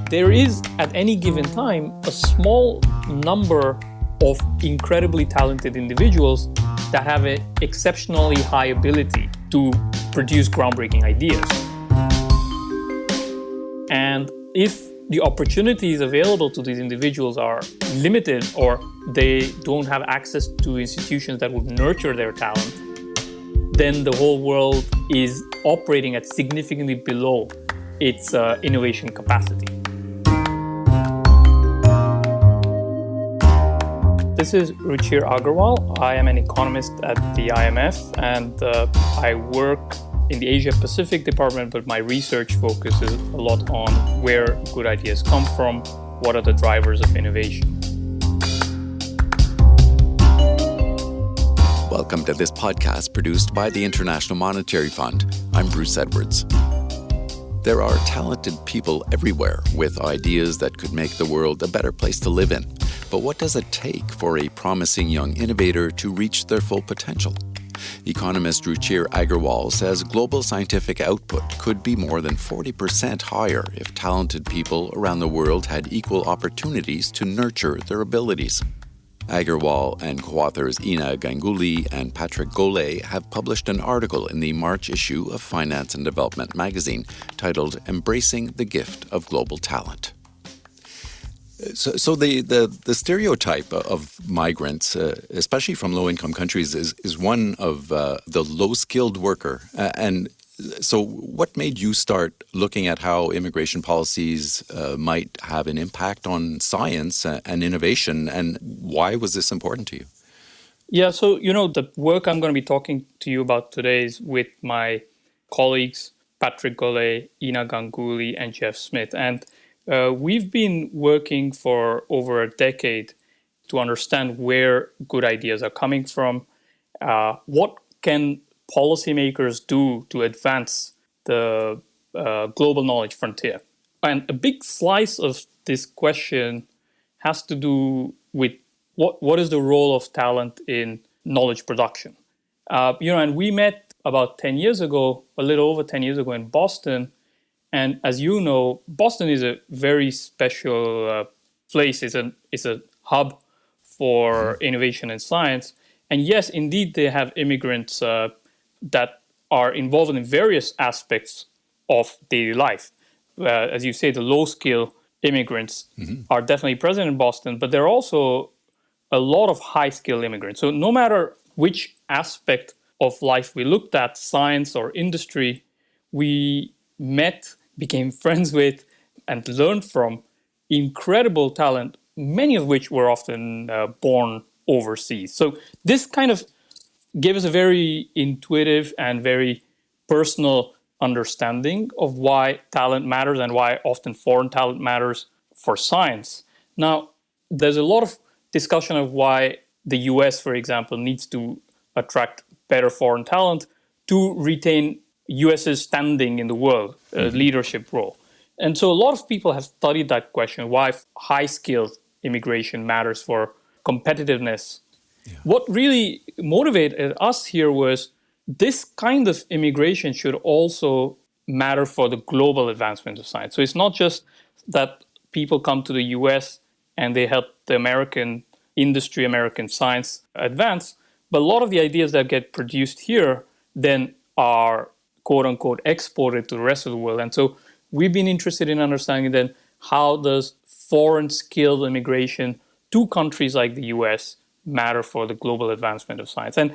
there is at any given time a small number of incredibly talented individuals that have an exceptionally high ability to produce groundbreaking ideas. And if the opportunities available to these individuals are limited, or they don't have access to institutions that would nurture their talent, then the whole world is operating at significantly below its innovation capacity. This is Ruchir Agarwal. I am an economist at the IMF, and I work in the Asia Pacific department, but my research focuses a lot on where good ideas come from, what are the drivers of innovation. Welcome to this podcast produced by the International Monetary Fund. I'm Bruce Edwards. There are talented people everywhere with ideas that could make the world a better place to live in. But what does it take for a promising young innovator to reach their full potential? Economist Ruchir Agarwal says global scientific output could be more than 40% higher if talented people around the world had equal opportunities to nurture their abilities. Agarwal and co-authors Ina Ganguly and Patrick Golay have published an article in the March issue of Finance and Development magazine titled Embracing the Gift of Global Talent. So the stereotype of migrants, especially from low-income countries, is one of the low-skilled worker. And so what made you start looking at how immigration policies might have an impact on science and innovation, and why was this important to you? Yeah, so, the work I'm going to be talking to you about today is with my colleagues, Patrick Golay, Ina Ganguly, and Jeff Smith. And we've been working for over a decade to understand where good ideas are coming from. What can policymakers do to advance the global knowledge frontier? And a big slice of this question has to do with what is the role of talent in knowledge production. And we met about 10 years ago, a little over 10 years ago in Boston. And as you know, Boston is a very special place. It's a hub for innovation and science. And yes, indeed, they have immigrants that are involved in various aspects of daily life. As you say, the low-skill immigrants are definitely present in Boston, but there are also a lot of high-skill immigrants. So no matter which aspect of life we looked at, science or industry, we met, became friends with, and learned from incredible talent, many of which were often born overseas. So this kind of gave us a very intuitive and very personal understanding of why talent matters and why often foreign talent matters for science. Now, there's a lot of discussion of why the US, for example, needs to attract better foreign talent to retain US's standing in the world, leadership role. And so a lot of people have studied that question, why high-skilled immigration matters for competitiveness. Yeah. What really motivated us here was this kind of immigration should also matter for the global advancement of science. So it's not just that people come to the US and they help the American industry, American science advance, but a lot of the ideas that get produced here then are quote-unquote exported to the rest of the world. And so we've been interested in understanding then how does foreign skilled immigration to countries like the US matter for the global advancement of science. And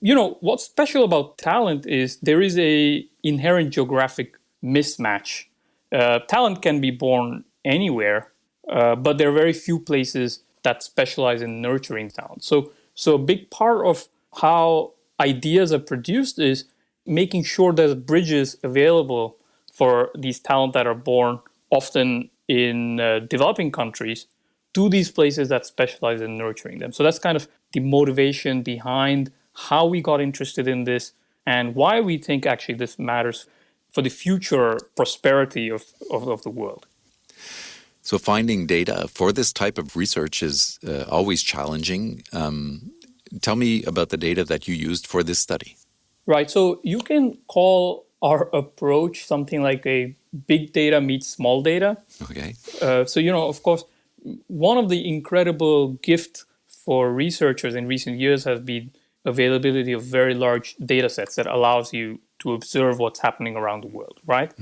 what's special about talent is there is a inherent geographic mismatch. Talent can be born anywhere, but there are very few places that specialize in nurturing talent. So a big part of how ideas are produced is making sure there's bridges available for these talent that are born often in developing countries to these places that specialize in nurturing them. So that's kind of the motivation behind how we got interested in this and why we think actually this matters for the future prosperity of the world. So finding data for this type of research is always challenging. Tell me about the data that you used for this study. Right. So you can call our approach something like a big data meets small data. Okay. So, of course, one of the incredible gifts for researchers in recent years has been availability of very large data sets that allows you to observe what's happening around the world, right?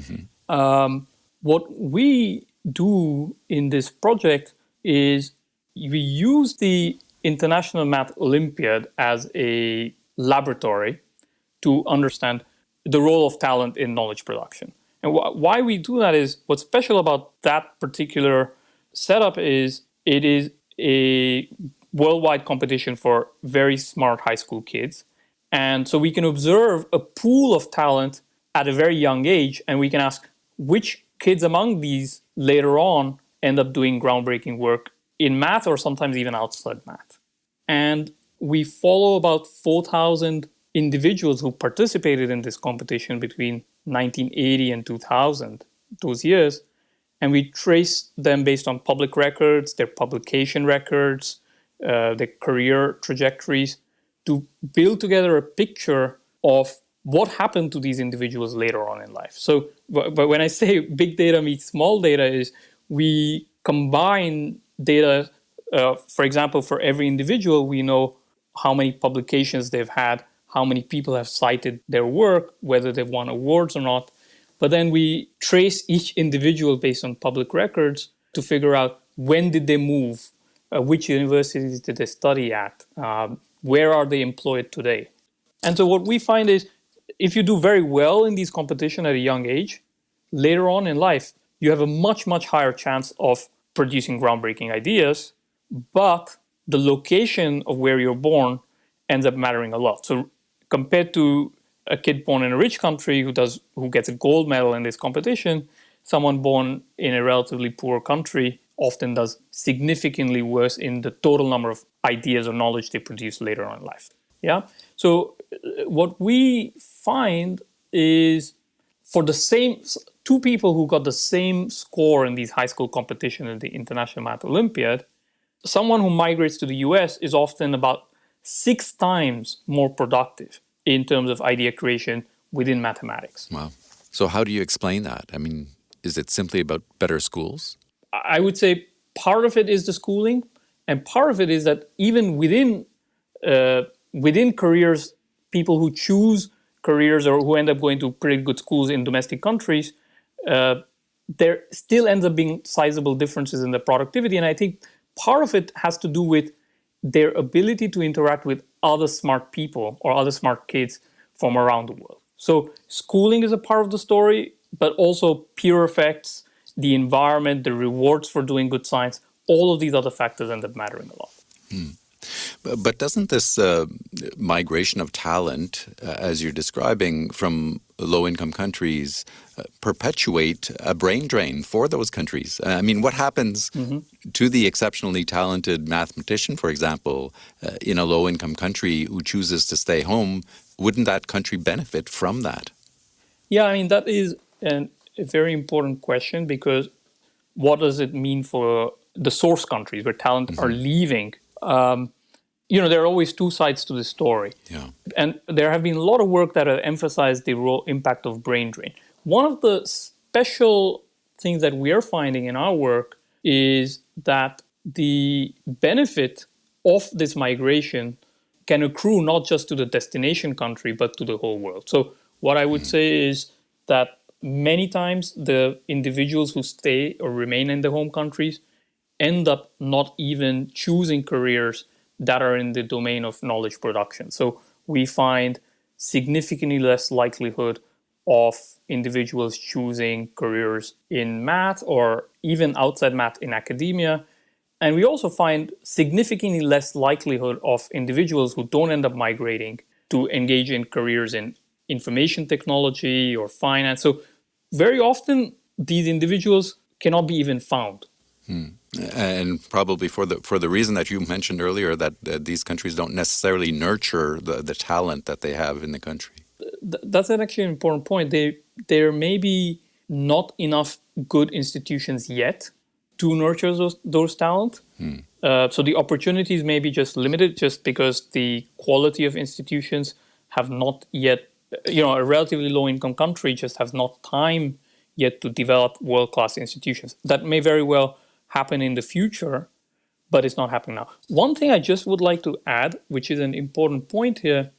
What we do in this project is we use the International Math Olympiad as a laboratory to understand the role of talent in knowledge production. And why we do that is what's special about that particular setup is it is a worldwide competition for very smart high school kids. And so we can observe a pool of talent at a very young age, and we can ask which kids among these later on end up doing groundbreaking work in math or sometimes even outside math. And we follow about 4,000 individuals who participated in this competition between 1980 and 2000, those years, and we trace them based on public records, their publication records, their career trajectories, to build together a picture of what happened to these individuals later on in life. So, but when I say big data meets small data, is we combine data. For example, for every individual, we know how many publications they've had, how many people have cited their work, whether they've won awards or not. But then we trace each individual based on public records to figure out when did they move, which universities did they study at, where are they employed today. And so what we find is if you do very well in these competitions at a young age, later on in life, you have a much, much higher chance of producing groundbreaking ideas, but the location of where you're born ends up mattering a lot. So compared to a kid born in a rich country who gets a gold medal in this competition, someone born in a relatively poor country often does significantly worse in the total number of ideas or knowledge they produce later on in life. Yeah. So what we find is for the same two people who got the same score in these high school competition in the International Math Olympiad, someone who migrates to the US is often about 6 times more productive in terms of idea creation within mathematics. Wow. So how do you explain that? I mean, is it simply about better schools? I would say part of it is the schooling, and part of it is that even within careers, people who choose careers or who end up going to pretty good schools in domestic countries, there still ends up being sizable differences in the productivity. And I think part of it has to do with their ability to interact with other smart people or other smart kids from around the world. So schooling is a part of the story, but also peer effects, the environment, the rewards for doing good science, all of these other factors end up mattering a lot. But doesn't this migration of talent, as you're describing, from low-income countries perpetuate a brain drain for those countries? I mean, what happens to the exceptionally talented mathematician, for example, in a low-income country who chooses to stay home? Wouldn't that country benefit from that? Yeah, I mean, that is a very important question, because what does it mean for the source countries where talent are leaving? There are always two sides to the story. Yeah. And there have been a lot of work that have emphasized the impact of brain drain. One of the special things that we are finding in our work is that the benefit of this migration can accrue not just to the destination country, but to the whole world. So what I would say is that many times the individuals who stay or remain in the home countries end up not even choosing careers that are in the domain of knowledge production. So we find significantly less likelihood of individuals choosing careers in math or even outside math in academia. And we also find significantly less likelihood of individuals who don't end up migrating to engage in careers in information technology or finance. So very often these individuals cannot be even found. And probably for the reason that you mentioned earlier, that these countries don't necessarily nurture the talent that they have in the country. That's actually an important point. There may be not enough good institutions yet to nurture those talent. So the opportunities may be just limited just because the quality of institutions have not yet a relatively low-income country just has not time yet to develop world-class institutions. That may very well happen in the future, but it's not happening now. One thing I just would like to add, which is an important point here,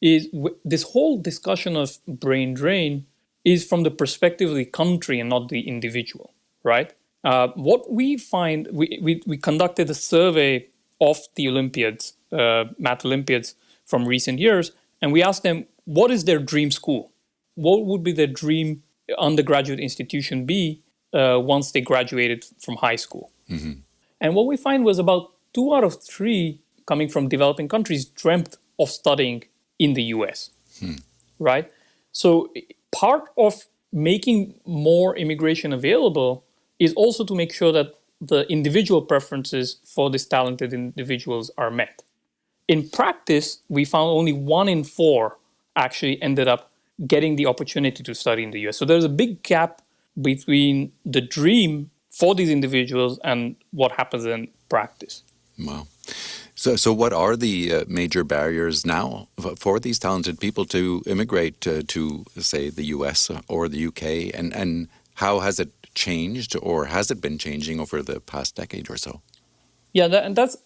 is this whole discussion of brain drain is from the perspective of the country and not the individual, right? What we find, we conducted a survey of the Olympiads, math Olympiads from recent years, and we asked them, what is their dream school? What would be their dream undergraduate institution be once they graduated from high school? Mm-hmm. And what we find was about 2 out of 3 coming from developing countries dreamt of studying in the US, right? So part of making more immigration available is also to make sure that the individual preferences for these talented individuals are met. In practice, we found only 1 in 4 actually ended up getting the opportunity to study in the US. So there's a big gap between the dream for these individuals and what happens in practice. Wow. So what are the major barriers now for these talented people to immigrate to, say, the US or the UK? And how has it changed, or has it been changing over the past decade or so? Yeah,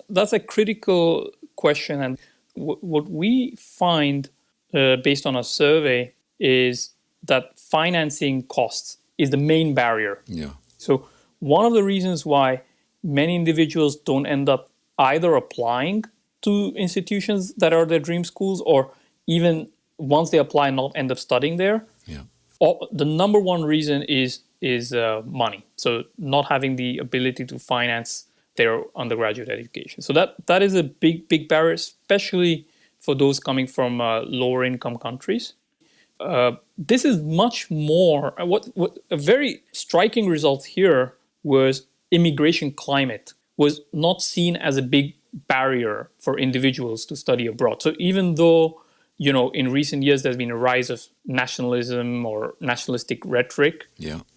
that's a critical question. And what we find based on a survey is that financing costs is the main barrier. Yeah. So one of the reasons why many individuals don't end up either applying to institutions that are their dream schools, or even once they apply, not end up studying there. Yeah. The number one reason is money. So not having the ability to finance their undergraduate education. So that is a big barrier, especially for those coming from lower income countries. This is much more. What a very striking result here was immigration climate was not seen as a big barrier for individuals to study abroad. So even though, in recent years there's been a rise of nationalism or nationalistic rhetoric,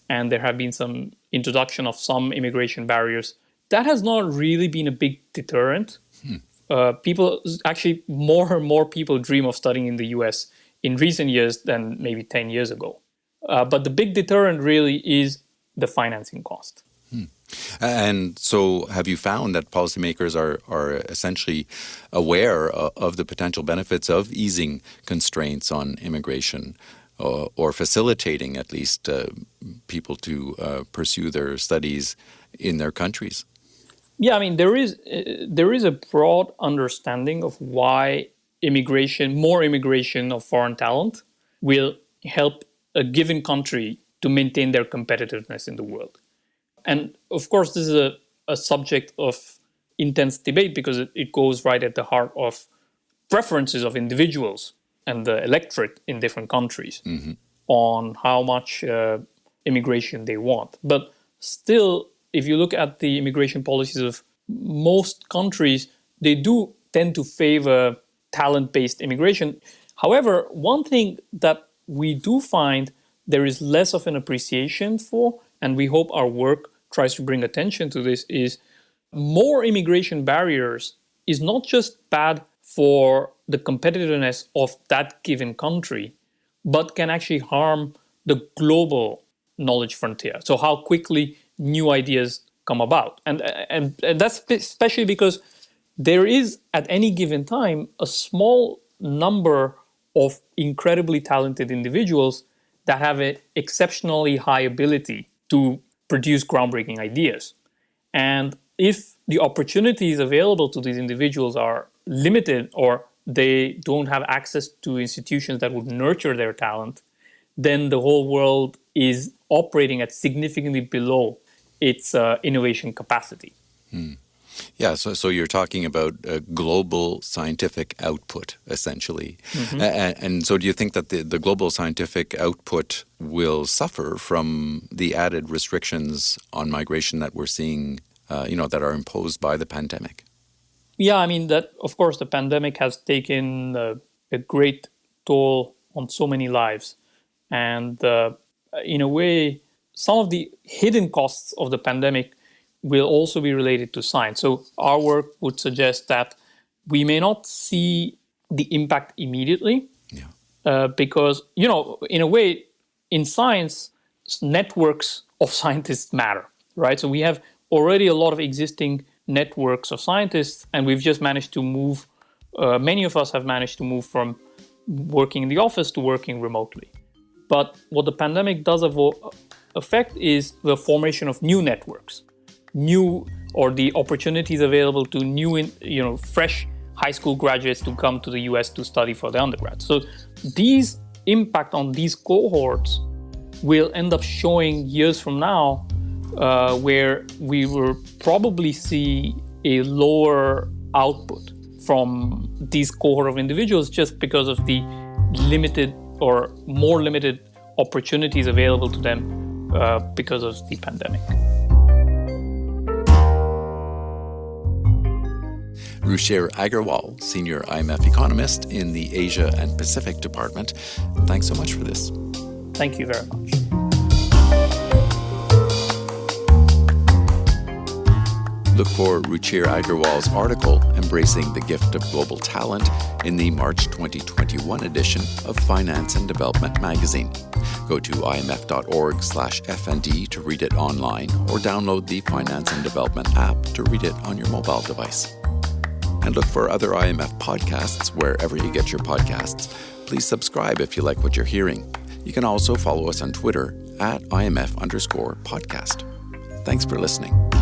and there have been some introduction of some immigration barriers, that has not really been a big deterrent. People actually, more and more people dream of studying in the US in recent years than maybe 10 years ago. But the big deterrent really is the financing cost. And so have you found that policymakers are essentially aware of the potential benefits of easing constraints on immigration or facilitating at least people to pursue their studies in their countries? Yeah, I mean, there is a broad understanding of why more immigration of foreign talent will help a given country to maintain their competitiveness in the world. And of course, this is a subject of intense debate because it goes right at the heart of preferences of individuals and the electorate in different countries on how much immigration they want. But still, if you look at the immigration policies of most countries, they do tend to favor talent-based immigration. However, one thing that we do find there is less of an appreciation for, and we hope our work tries to bring attention to this, is more immigration barriers is not just bad for the competitiveness of that given country, but can actually harm the global knowledge frontier. So how quickly new ideas come about. And that's especially because there is, at any given time, a small number of incredibly talented individuals that have an exceptionally high ability to produce groundbreaking ideas. And if the opportunities available to these individuals are limited, or they don't have access to institutions that would nurture their talent, then the whole world is operating at significantly below its innovation capacity. Yeah, so you're talking about global scientific output, essentially. And so do you think that the global scientific output will suffer from the added restrictions on migration that we're seeing, that are imposed by the pandemic? Yeah, I mean, that of course the pandemic has taken a great toll on so many lives. And in a way, some of the hidden costs of the pandemic will also be related to science. So our work would suggest that we may not see the impact immediately, because, in a way, in science, networks of scientists matter, right? So we have already a lot of existing networks of scientists, and we've just managed to move, many of us have managed to move from working in the office to working remotely. But what the pandemic does affect is the formation of new networks, or the opportunities available to new, fresh high school graduates to come to the US to study for their undergrad. So these impact on these cohorts will end up showing years from now, where we will probably see a lower output from these cohort of individuals just because of the limited or more limited opportunities available to them because of the pandemic. Ruchir Agarwal, Senior IMF Economist in the Asia and Pacific Department. Thanks so much for this. Thank you very much. Look for Ruchir Agarwal's article, Embracing the Gift of Global Talent, in the March 2021 edition of Finance and Development magazine. Go to imf.org/FND to read it online, or download the Finance and Development app to read it on your mobile device. And look for other IMF podcasts wherever you get your podcasts. Please subscribe if you like what you're hearing. You can also follow us on Twitter @IMF_podcast. Thanks for listening.